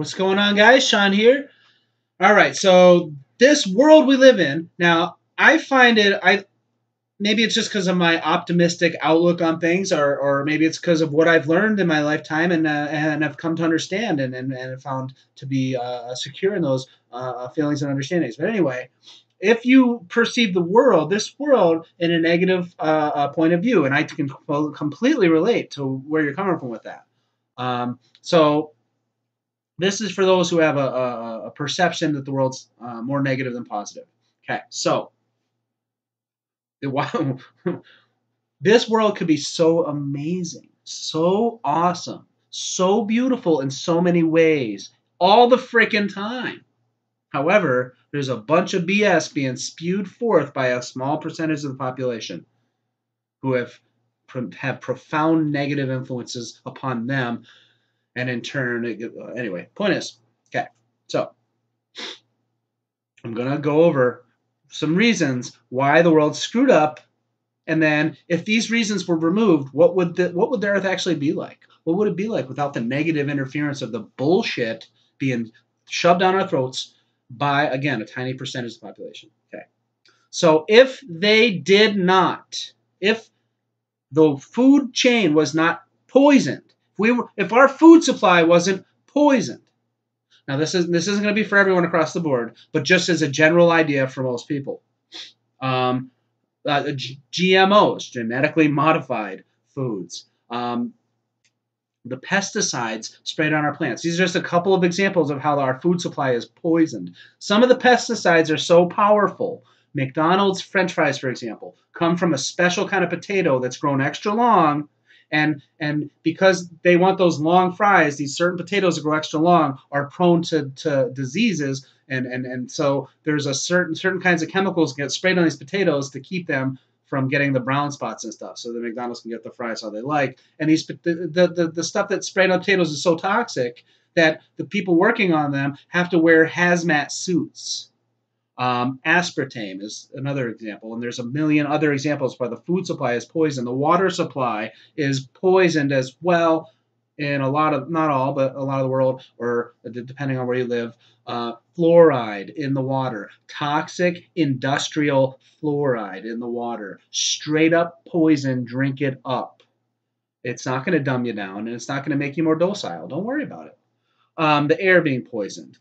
What's going on, guys? Sean here. All right, so this world we live in now, I find it. I maybe it's just because of my optimistic outlook on things, or maybe it's because of what I've learned in my lifetime and I've come to understand and found to be secure in those feelings and understandings. But anyway, if you perceive this world, in a negative point of view, and I can completely relate to where you're coming from with that. So this is for those who have a perception that the world's more negative than positive. Okay, so this world could be so amazing, so awesome, so beautiful in so many ways, all the freaking time. However, there's a bunch of BS being spewed forth by a small percentage of the population who have profound negative influences upon them, and in turn, anyway, point is, okay, so I'm going to go over some reasons why the world's screwed up, and then if these reasons were removed, what would the Earth actually be like? What would it be like without the negative interference of the bullshit being shoved down our throats by, again, a tiny percentage of the population? Okay. So if they did not, if the food chain was not poisoned, if our food supply wasn't poisoned. Now this isn't going to be for everyone across the board, but just as a general idea for most people. GMOs, genetically modified foods. The pesticides sprayed on our plants. These are just a couple of examples of how our food supply is poisoned. Some of the pesticides are so powerful. McDonald's French fries, for example, come from a special kind of potato that's grown extra long, and because they want those long fries, these certain potatoes that grow extra long are prone to diseases, and so there's a certain kinds of chemicals get sprayed on these potatoes to keep them from getting the brown spots and stuff, so the McDonald's can get the fries how they like. And the stuff that's sprayed on potatoes is so toxic that the people working on them have to wear hazmat suits. Aspartame is another example, and there's a million other examples where the food supply is poisoned. The water supply is poisoned as well in a lot of, not all, but a lot of the world, or depending on where you live. Fluoride in the water, toxic industrial fluoride in the water, straight up poison. Drink it up. It's not going to dumb you down, and it's not going to make you more docile. Don't worry about it. The air being poisoned.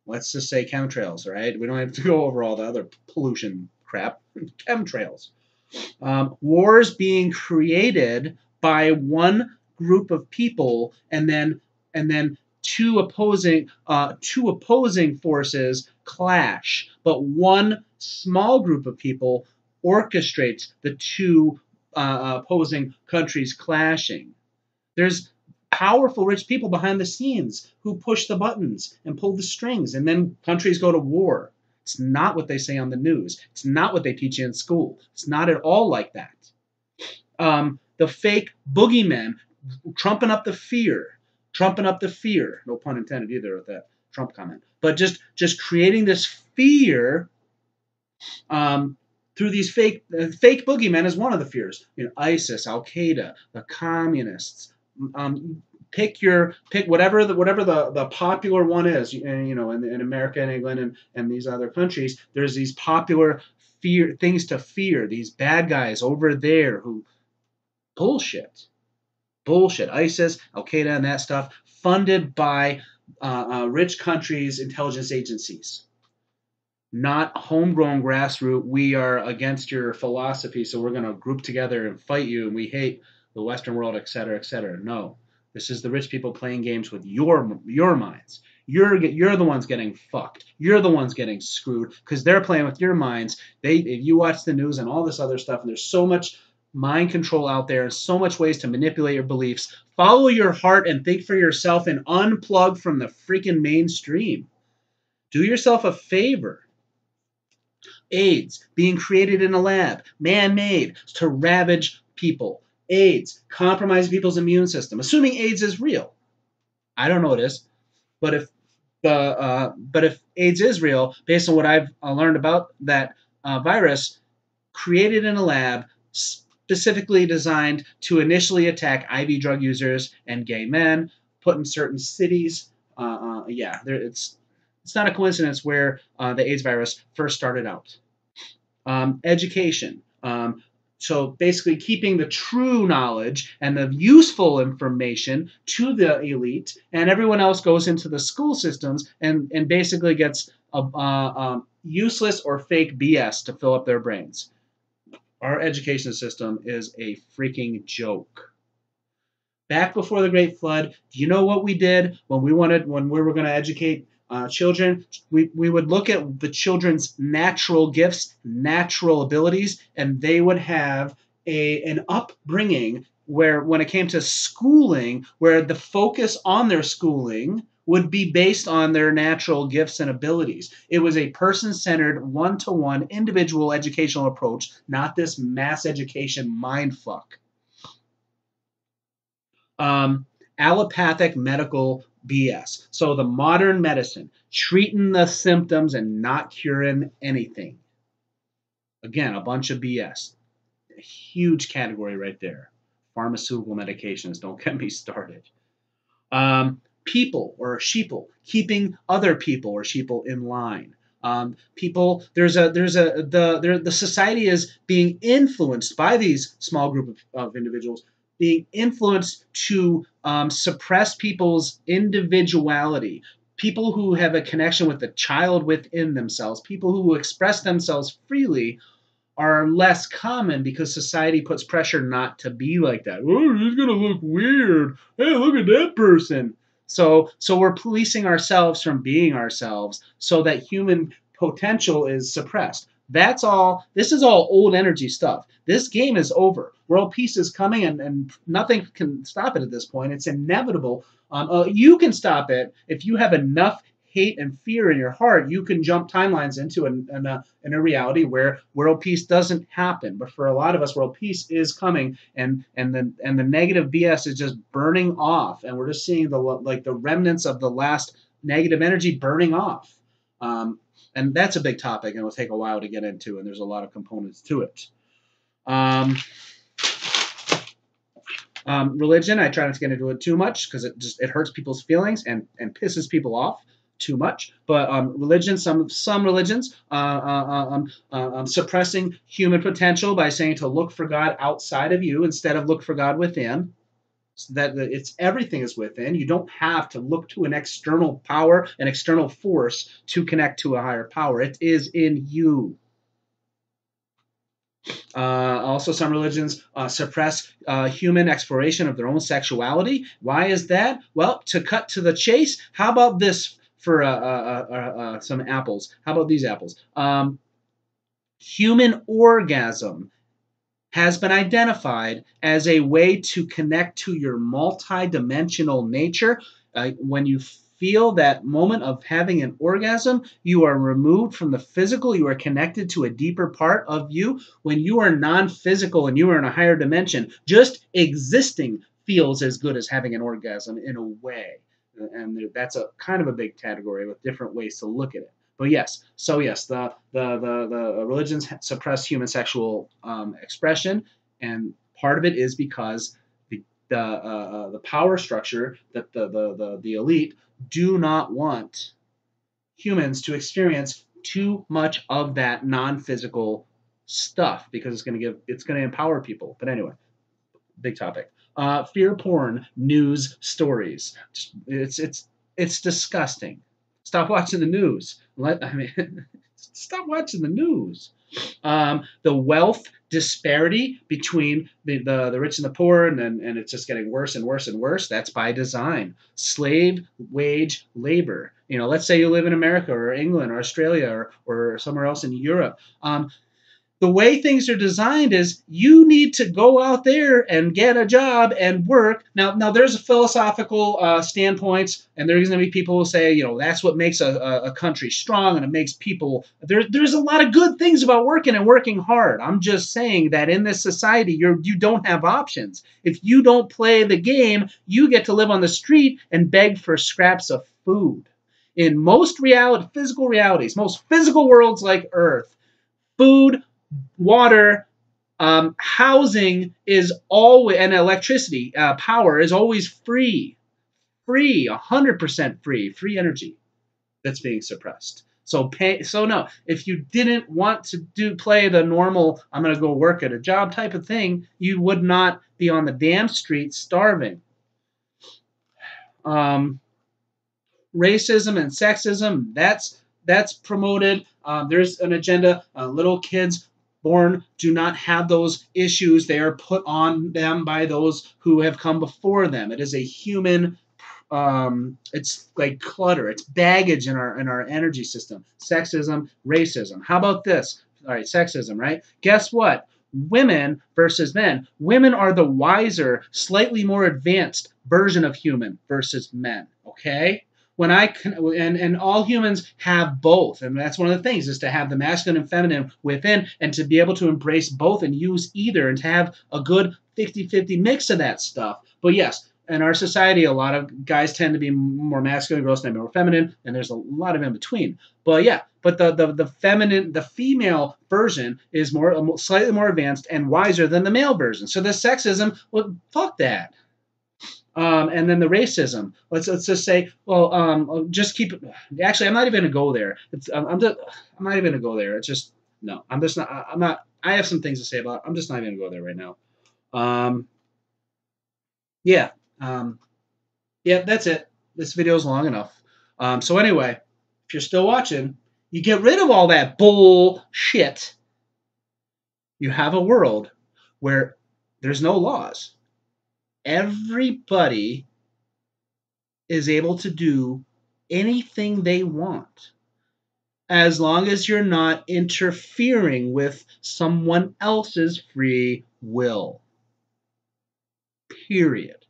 Let's just say chemtrails, right? We don't have to go over all the other pollution crap. Chemtrails. Wars being created by one group of people, and then two opposing forces clash, but one small group of people orchestrates the two opposing countries clashing. There's powerful, rich people behind the scenes who push the buttons and pull the strings, and then countries go to war. It's not what they say on the news. It's not what they teach you in school. It's not at all like that. The fake boogeymen trumping up the fear. No pun intended either with that Trump comment. But just creating this fear through these fake boogeymen is one of the fears. ISIS, Al Qaeda, the communists. Pick whatever the popular one is. In America and England and these other countries, there's these popular things to fear. These bad guys over there who bullshit. ISIS, Al Qaeda, and that stuff, funded by rich countries' intelligence agencies. Not homegrown grassroots. We are against your philosophy, so we're going to group together and fight you, and we hate the Western world, et cetera, et cetera. No, this is the rich people playing games with your minds. You're the ones getting fucked. You're the ones getting screwed because they're playing with your minds. If you watch the news and all this other stuff, and there's so much mind control out there, and so much ways to manipulate your beliefs. Follow your heart and think for yourself, and unplug from the freaking mainstream. Do yourself a favor. AIDS being created in a lab, man-made, to ravage people. AIDS compromising people's immune system, assuming AIDS is real. I don't know it is, but if AIDS is real, based on what I've learned about that virus, created in a lab, specifically designed to initially attack IV drug users and gay men, put in certain cities Yeah, it's not a coincidence where the AIDS virus first started out. Education. So basically keeping the true knowledge and the useful information to the elite, and everyone else goes into the school systems and basically gets useless or fake BS to fill up their brains. Our education system is a freaking joke. Back before the Great Flood, do you know what we did when we were going to educate children? We would look at the children's natural gifts, natural abilities, and they would have an upbringing where, when it came to schooling, where the focus on their schooling would be based on their natural gifts and abilities. It was a person-centered, one-to-one, individual educational approach, not this mass education mindfuck. Allopathic medical BS. So the modern medicine, treating the symptoms and not curing anything. Again, a bunch of BS. A huge category right there. Pharmaceutical medications, don't get me started. People or sheeple, keeping other people or sheeple in line. People, the society is being influenced by these small group of individuals, being influenced to suppress people's individuality. People who have a connection with the child within themselves, people who express themselves freely, are less common because society puts pressure not to be like that. Oh, he's gonna look weird. Hey, look at that person. So we're policing ourselves from being ourselves so that human potential is suppressed. That's all. This is all old energy stuff. This game is over. World peace is coming, and nothing can stop it at this point. It's inevitable. You can stop it if you have enough hate and fear in your heart. You can jump timelines into a reality where world peace doesn't happen. But for a lot of us, world peace is coming, and the negative BS is just burning off, and we're just seeing the remnants of the last negative energy burning off. And that's a big topic, and it'll take a while to get into, and there's a lot of components to it. Religion, I try not to get into it too much because it hurts people's feelings and pisses people off too much. But religion, some religions, suppressing human potential by saying to look for God outside of you instead of look for God within. So that it's everything is within. You don't have to look to an external power, an external force to connect to a higher power. It is in you. Also, some religions suppress human exploration of their own sexuality. Why is that? Well, to cut to the chase, how about this for some apples? How about these apples? Human orgasm has been identified as a way to connect to your multidimensional nature. When you feel that moment of having an orgasm, you are removed from the physical. You are connected to a deeper part of you. When you are non-physical and you are in a higher dimension, just existing feels as good as having an orgasm in a way. And that's a kind of a big category with different ways to look at it. But yes, the religions suppress human sexual expression, and part of it is because the power structure that the elite do not want humans to experience too much of that non-physical stuff because it's going to empower people. But anyway, big topic. Fear porn news stories. It's disgusting. Stop watching the news. Stop watching the news. The wealth disparity between the rich and the poor, and it's just getting worse and worse and worse. That's by design. Slave wage labor. Let's say you live in America or England or Australia or somewhere else in Europe. The way things are designed is you need to go out there and get a job and work. Now there's a philosophical standpoints, and there's going to be people who say, that's what makes a country strong, and it makes people. There's a lot of good things about working and working hard. I'm just saying that in this society, you don't have options. If you don't play the game, you get to live on the street and beg for scraps of food. In most physical realities, most physical worlds like Earth, food, water, housing is always, and electricity, power is always free. free, 100% free energy that's being suppressed. So no, if you didn't want to play the normal, I'm going to go work at a job type of thing, you would not be on the damn street starving. Racism and sexism, that's promoted. There's an agenda. Little kids born do not have those issues. They are put on them by those who have come before them. It is a human. It's like clutter. It's baggage in our energy system. Sexism, racism. How about this? All right, sexism. Right? Guess what? Women versus men. Women are the wiser, slightly more advanced version of human versus men. Okay. When I can, and all humans have both, and that's one of the things is to have the masculine and feminine within, and to be able to embrace both and use either, and to have a good 50-50 mix of that stuff. But yes, in our society, a lot of guys tend to be more masculine, girls tend to be more feminine, and there's a lot of in between. But yeah, but the feminine, the female version is more slightly more advanced and wiser than the male version. So the sexism, well, fuck that. And then the racism. Let's just say, well, just keep. Actually, I'm not even gonna go there. I'm not even gonna go there. It's just no. I'm just not. I'm not. I have some things to say about it. I'm just not even gonna go there right now. Um, yeah. Um, yeah. That's it. This video is long enough. So anyway, if you're still watching, you get rid of all that bullshit. You have a world where there's no laws. Everybody is able to do anything they want as long as you're not interfering with someone else's free will. Period.